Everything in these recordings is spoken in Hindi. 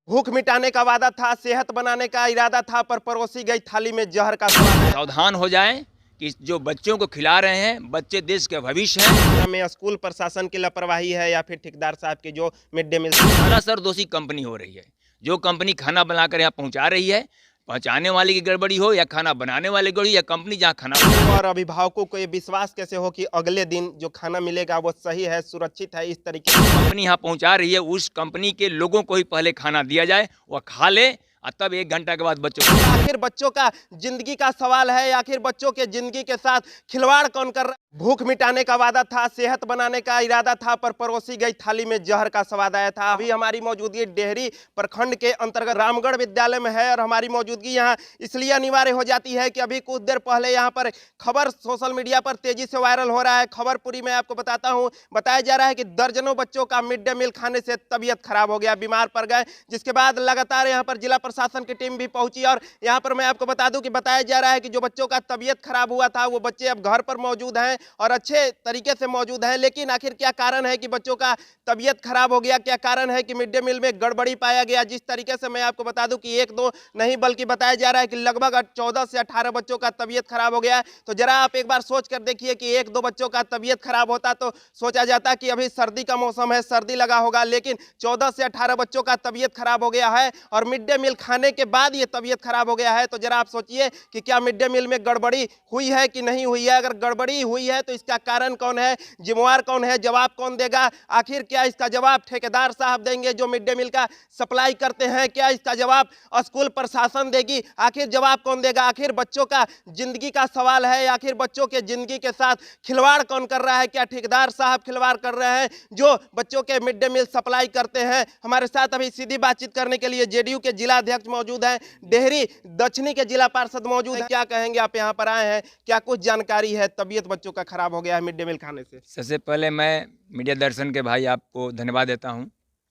भूख मिटाने का वादा था, सेहत बनाने का इरादा था, पर परोसी गई थाली में जहर का स्वाद। सावधान हो जाएं कि जो बच्चों को खिला रहे हैं, बच्चे देश के भविष्य हैं। में स्कूल प्रशासन की लापरवाही है या फिर ठेकेदार साहब की जो मिड डे मील। सरासर दोषी कंपनी हो रही है। जो कंपनी खाना बनाकर यहाँ पहुँचा रही है, पहुँचाने वाले की गड़बड़ी हो या खाना बनाने वाले की गड़बड़ी, या कंपनी जहाँ खाना। और अभिभावकों को ये विश्वास कैसे हो कि अगले दिन जो खाना मिलेगा वो सही है, सुरक्षित है, इस तरीके से कंपनी यहाँ पहुँचा रही है, उस कंपनी के लोगों को ही पहले खाना दिया जाए, वह खा ले और तब 1 घंटा के बाद बच्चों को। आखिर बच्चों का जिंदगी का सवाल है, आखिर बच्चों के जिंदगी के साथ खिलवाड़ कौन कर रहा है। भूख मिटाने का वादा था, सेहत बनाने का इरादा था, पर परोसी गई थाली में जहर का स्वाद आया था। अभी हमारी मौजूदगी डेहरी प्रखंड के अंतर्गत रामगढ़ विद्यालय में है और हमारी मौजूदगी यहाँ इसलिए अनिवार्य हो जाती है कि अभी कुछ देर पहले यहाँ पर खबर सोशल मीडिया पर तेजी से वायरल हो रहा है। खबर पूरी मैं आपको बताता हूँ। बताया जा रहा है कि दर्जनों बच्चों का मिड डे मील खाने से तबीयत खराब हो गया, बीमार पड़ गए, जिसके बाद लगातार यहाँ पर जिला प्रशासन की टीम भी पहुंची और यहाँ पर मैं आपको बता दूं कि बताया जा रहा है कि जो बच्चों का तबीयत खराब हुआ था वो बच्चे अब घर पर मौजूद हैं और अच्छे तरीके से मौजूद हैं। लेकिन आखिर क्या कारण है कि बच्चों का तबीयत खराब हो गया, क्या कारण है कि मिड डे मील में गड़बड़ी पाया गया। जिस तरीके से मैं आपको बता दूं कि 1-2 नहीं बल्कि बताया जा रहा है कि लगभग 14 से 18 बच्चों का तबीयत खराब हो गया है। तो जरा आप एक बार सोच कर देखिए कि 1-2 बच्चों का तबीयत खराब होता तो सोचा जाता कि अभी सर्दी का मौसम है, सर्दी लगा होगा, लेकिन 14 से 18 बच्चों का तबीयत खराब हो गया है और मिड डे मील खाने के बाद ये तबीयत खराब हो गया है। तो जरा आप सोचिए कि क्या मिड डे मील में गड़बड़ी हुई है कि नहीं हुई है। अगर गड़बड़ी हुई है तो इसका कारण कौन है, जिम्मेवार कौन है, जवाब कौन देगा। आखिर क्या इसका जवाब ठेकेदार साहब देंगे जो मिड डे मील का सप्लाई करते हैं, क्या इसका जवाब स्कूल प्रशासन देगी, आखिर जवाब कौन देगा। आखिर बच्चों का जिंदगी का सवाल है, आखिर बच्चों के जिंदगी के साथ खिलवाड़ कौन कर रहा है। क्या ठेकेदार साहब खिलवाड़ कर रहे हैं जो बच्चों के मिड डे मील सप्लाई करते हैं। हमारे साथ अभी सीधी बातचीत करने के लिए जेडीयू के जिला अध्यक्ष मौजूद हैं, डेहरी दक्षिणी के जिला पार्षद मौजूद हैं। क्या कहेंगे, आप यहाँ पर आए हैं, क्या कुछ जानकारी है, तबीयत बच्चों का खराब हो गया है मिड डे मील खाने से। सबसे पहले मैं मीडिया दर्शन के भाई आपको धन्यवाद देता हूं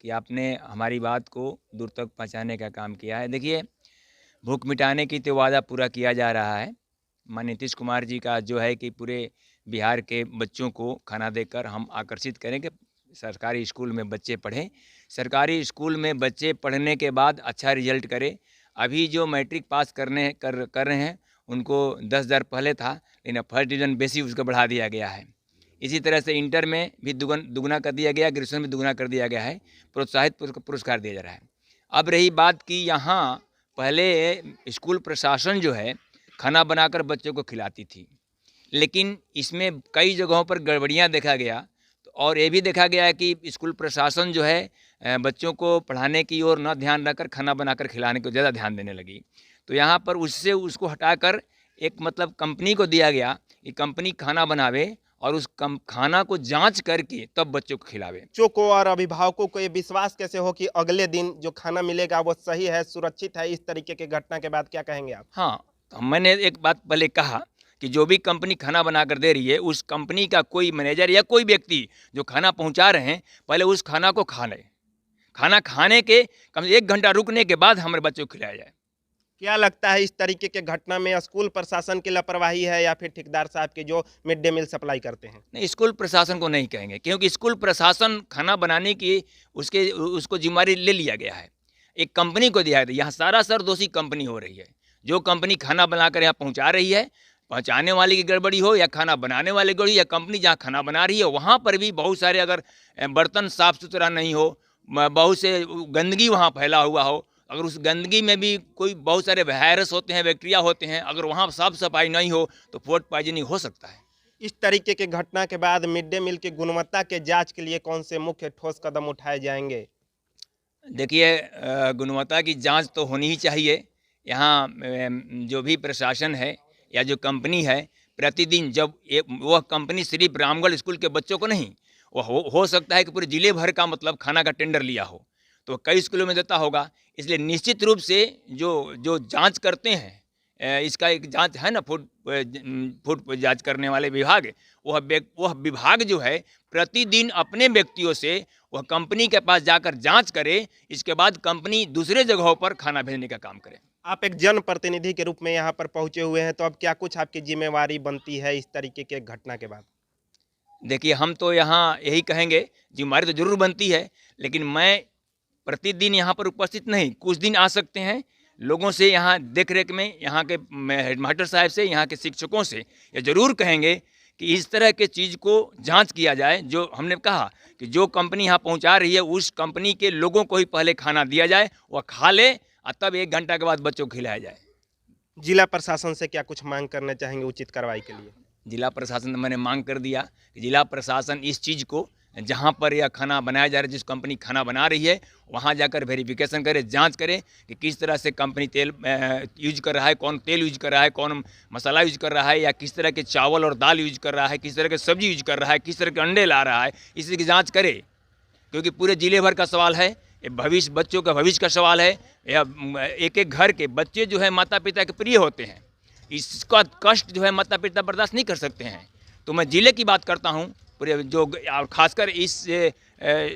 कि आपने हमारी बात को दूर तक पहुंचाने का काम किया है। देखिए, भूख मिटाने की तो वादा पूरा किया जा रहा है। माननीय नीतीश कुमार जी का जो है कि पूरे बिहार के बच्चों को खाना देकर हम आकर्षित करें कि सरकारी स्कूल में बच्चे पढ़ें, सरकारी स्कूल में बच्चे पढ़ने के बाद अच्छा रिजल्ट करें। अभी जो मैट्रिक पास कर रहे हैं उनको 10,000 पहले था, लेकिन अब फर्स्ट डिवीज़न बेसिक उसको बढ़ा दिया गया है। इसी तरह से इंटर में भी दुगना कर दिया गया, ग्रेजुएशन में दुगना कर दिया गया है, प्रोत्साहित पुरस्कार दिया जा रहा है। अब रही बात कि यहाँ पहले स्कूल प्रशासन जो है खाना बनाकर बच्चों को खिलाती थी, लेकिन इसमें कई जगहों पर गड़बड़ियाँ देखा गया। और ये भी देखा गया है कि स्कूल प्रशासन जो है बच्चों को पढ़ाने की ओर न ध्यान रखकर खाना बनाकर खिलाने को ज़्यादा ध्यान देने लगी। तो यहाँ पर उससे उसको हटाकर एक मतलब कंपनी को दिया गया कि कंपनी खाना बनावे और उस खाना को जांच करके तब बच्चों को खिलावे। बच्चों को और अभिभावकों को ये विश्वास कैसे हो कि अगले दिन जो खाना मिलेगा वो सही है, सुरक्षित है, इस तरीके की घटना के बाद क्या कहेंगे आप। हाँ, तो मैंने एक बात पहले कहा कि जो भी कंपनी खाना बना कर दे रही है, उस कंपनी का कोई मैनेजर या कोई व्यक्ति जो खाना पहुंचा रहे हैं, पहले उस खाना को खा लें। खाना खाने के कम से 1 घंटा रुकने के बाद हमारे बच्चों को खिलाया जाए। क्या लगता है इस तरीके के घटना में स्कूल प्रशासन की लापरवाही है या फिर ठेकेदार साहब के जो मिड डे मील सप्लाई करते हैं। नहीं, स्कूल प्रशासन को नहीं कहेंगे, क्योंकि स्कूल प्रशासन खाना बनाने की उसको जिम्मेदारी ले लिया गया है, एक कंपनी को दिया है। यहाँ सरासर दोषी कंपनी हो रही है। जो कंपनी खाना बनाकर यहाँ पहुँचा रही है, पहुँचाने वाले की गड़बड़ी हो या खाना बनाने वाले गड़बड़ी, या कंपनी जहाँ खाना बना रही है वहाँ पर भी बहुत सारे अगर बर्तन साफ़ सुथरा नहीं हो, बहुत से गंदगी वहाँ फैला हुआ हो, अगर उस गंदगी में भी कोई बहुत सारे वायरस होते हैं, बैक्टीरिया होते हैं, अगर वहाँ साफ सफाई नहीं हो तो फूड पॉइजनिंग हो सकता है। इस तरीके के घटना के बाद मिड डे मील की गुणवत्ता के जांच के लिए कौन से मुख्य ठोस कदम उठाए जाएंगे। देखिए, गुणवत्ता की जांच तो होनी ही चाहिए। यहाँ जो भी प्रशासन है या जो कंपनी है, प्रतिदिन जब वह कंपनी सिर्फ रामगढ़ स्कूल के बच्चों को नहीं, वह हो सकता है कि पूरे जिले भर का मतलब खाना का टेंडर लिया हो, तो कई स्कूलों में देता होगा। इसलिए निश्चित रूप से जो जांच करते हैं, इसका एक जांच है ना, फूड जांच करने वाले विभाग, वह विभाग जो है प्रतिदिन अपने व्यक्तियों से वह कंपनी के पास जाकर जांच करे, इसके बाद कंपनी दूसरे जगहों पर खाना भेजने का काम करे। आप एक जनप्रतिनिधि के रूप में यहाँ पर पहुंचे हुए हैं, तो अब क्या कुछ आपकी जिम्मेवारी बनती है इस तरीके के घटना के बाद। देखिए, हम तो यहाँ यही कहेंगे, जिम्मेदारी तो जरूर बनती है, लेकिन मैं प्रतिदिन यहाँ पर उपस्थित नहीं, कुछ दिन आ सकते हैं। लोगों से यहाँ देख रेख में, यहाँ के हेडमास्टर साहब से, यहाँ के शिक्षकों से ये ज़रूर कहेंगे कि इस तरह के चीज़ को जांच किया जाए। जो हमने कहा कि जो कंपनी यहाँ पहुँचा रही है उस कंपनी के लोगों को ही पहले खाना दिया जाए, वह खा ले और तब 1 घंटा के बाद बच्चों को खिलाया जाए। जिला प्रशासन से क्या कुछ मांग करना चाहेंगे उचित कार्रवाई के लिए? जिला प्रशासन मैंने मांग कर दिया कि जिला प्रशासन इस चीज़ को, जहाँ पर यह खाना बनाया जा रहा है, जिस कंपनी खाना बना रही है, वहाँ जाकर वेरिफिकेशन करे, जांच करे कि किस तरह से कंपनी तेल यूज कर रहा है, कौन तेल यूज कर रहा है, कौन मसाला यूज कर रहा है, या किस तरह के चावल और दाल यूज कर रहा है, किस तरह के सब्जी यूज कर रहा है, किस तरह के अंडे ला रहा है, इसी की जाँच करे। क्योंकि पूरे जिले भर का सवाल है, ये भविष्य, बच्चों का भविष्य का सवाल है। या एक एक घर के बच्चे जो है माता पिता के प्रिय होते हैं, इसका कष्ट जो है माता पिता बर्दाश्त नहीं कर सकते हैं। तो मैं जिले की बात करता हूँ, पूरे जो और ख़ासकर इस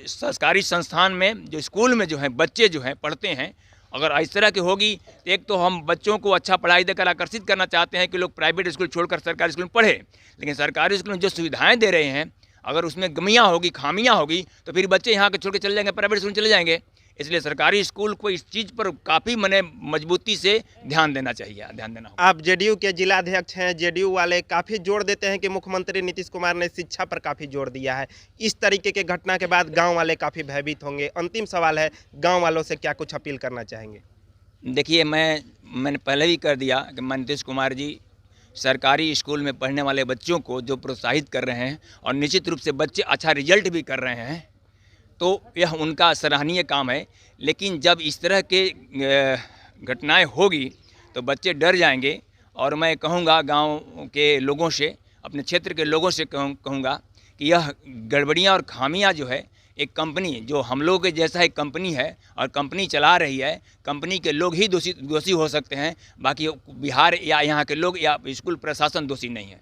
सरकारी संस्थान में, जो स्कूल में जो है बच्चे जो हैं पढ़ते हैं, अगर इस तरह की होगी तो एक तो हम बच्चों को अच्छा पढ़ाई देकर आकर्षित करना चाहते हैं कि लोग प्राइवेट स्कूल छोड़कर सरकारी स्कूल में पढ़े, लेकिन सरकारी स्कूल में जो सुविधाएँ दे रहे हैं अगर उसमें कमियाँ होगी, खामियाँ होगी, तो फिर बच्चे यहाँ के छोड़ के चले जाएंगे, प्राइवेट स्कूल चले जाएंगे। इसलिए सरकारी स्कूल को इस चीज़ पर काफ़ी मजबूती से ध्यान देना चाहिए, ध्यान देना होगा। आप जेडीयू के जिलाध्यक्ष हैं, जेडीयू वाले काफ़ी जोर देते हैं कि मुख्यमंत्री नीतीश कुमार ने शिक्षा पर काफ़ी जोर दिया है। इस तरीके के घटना के बाद गांव वाले काफ़ी भयभीत होंगे। अंतिम सवाल है, गांव वालों से क्या कुछ अपील करना चाहेंगे? देखिए, मैंने पहले भी कर दिया कि नीतीश कुमार जी सरकारी स्कूल में पढ़ने वाले बच्चों को जो प्रोत्साहित कर रहे हैं और निश्चित रूप से बच्चे अच्छा रिजल्ट भी कर रहे हैं, तो यह उनका सराहनीय काम है। लेकिन जब इस तरह के घटनाएं होगी तो बच्चे डर जाएंगे। और मैं कहूँगा गांव के लोगों से, अपने क्षेत्र के लोगों से कहूँगा कि यह गड़बड़ियाँ और खामियाँ जो है, एक कंपनी जो हम लोग के जैसा एक कंपनी है और कंपनी चला रही है, कंपनी के लोग ही दोषी हो सकते हैं, बाकी बिहार या यहाँ के लोग या स्कूल प्रशासन दोषी नहीं है।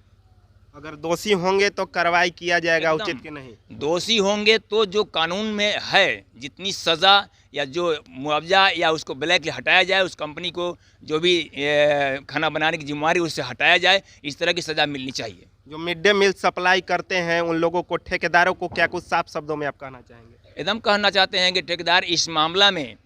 अगर दोषी होंगे तो कार्रवाई किया जाएगा, उचित कि नहीं? दोषी होंगे तो जो कानून में है, जितनी सज़ा या जो मुआवजा या उसको ब्लैक हटाया जाए, उस कंपनी को जो भी खाना बनाने की जिम्मेवारी उससे हटाया जाए, इस तरह की सज़ा मिलनी चाहिए। जो मिड डे मील सप्लाई करते हैं उन लोगों को, ठेकेदारों को क्या कुछ साफ शब्दों में आप कहना चाहेंगे? एकदम कहना चाहते हैं कि ठेकेदार इस मामला में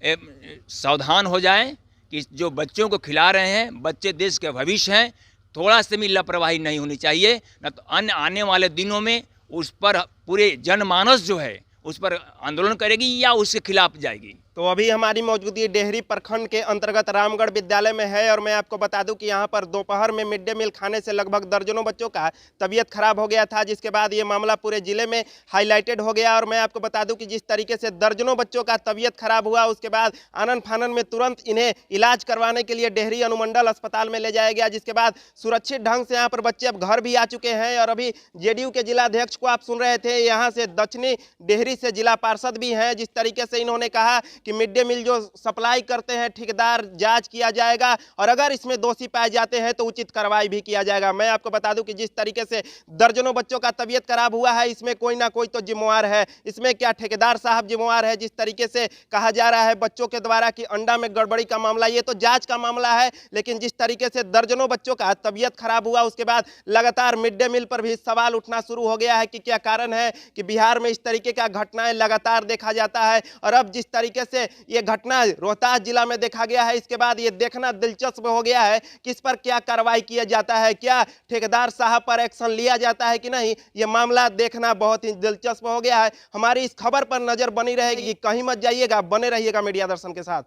सावधान हो जाएं कि जो बच्चों को खिला रहे हैं, बच्चे देश के भविष्य हैं, थोड़ा से भी लापरवाही नहीं होनी चाहिए, न तो अन्य आने वाले दिनों में उस पर पूरे जनमानस जो है उस पर आंदोलन करेगी या उसके खिलाफ जाएगी। तो अभी हमारी मौजूदगी डेहरी प्रखंड के अंतर्गत रामगढ़ विद्यालय में है और मैं आपको बता दूं कि यहां पर दोपहर में मिड डे मील खाने से लगभग दर्जनों बच्चों का तबीयत खराब हो गया था, जिसके बाद ये मामला पूरे जिले में हाईलाइटेड हो गया। और मैं आपको बता दूं कि जिस तरीके से दर्जनों बच्चों का तबीयत खराब हुआ, उसके बाद आनन फानन में तुरंत इन्हें इलाज करवाने के लिए डेहरी अनुमंडल अस्पताल में ले जाया गया, जिसके बाद सुरक्षित ढंग से यहाँ पर बच्चे अब घर भी आ चुके हैं। और अभी जेडीयू के जिलाध्यक्ष को आप सुन रहे थे, यहाँ से दक्षिणी डेहरी से जिला पार्षद भी हैं। जिस तरीके से इन्होंने कहा कि मिड डे मील जो सप्लाई करते हैं ठेकेदार, जांच किया जाएगा और अगर इसमें दोषी पाए जाते हैं तो उचित कार्रवाई भी किया जाएगा। मैं आपको बता दूं कि जिस तरीके से दर्जनों बच्चों का तबीयत खराब हुआ है, इसमें कोई ना कोई तो जिम्मेवार है। इसमें क्या ठेकेदार साहब जिम्मेवार है? जिस तरीके से कहा जा रहा है बच्चों के द्वारा कि अंडा में गड़बड़ी का मामला, ये तो जांच का मामला है, लेकिन जिस तरीके से दर्जनों बच्चों का तबीयत खराब हुआ, उसके बाद लगातार मिड डे मील पर भी सवाल उठना शुरू हो गया है कि क्या कारण है कि बिहार में इस तरीके का घटनाएं लगातार देखा जाता है। और अब जिस तरीके से ये घटना रोहतास जिला में देखा गया है, इसके बाद ये देखना दिलचस्प हो गया है कि इस पर क्या कार्रवाई किया जाता है, क्या ठेकेदार साहब पर एक्शन लिया जाता है कि नहीं। ये मामला देखना बहुत ही दिलचस्प हो गया है। हमारी इस खबर पर नजर बनी रहेगी, कहीं मत जाइएगा, बने रहिएगा मीडिया दर्शन के साथ।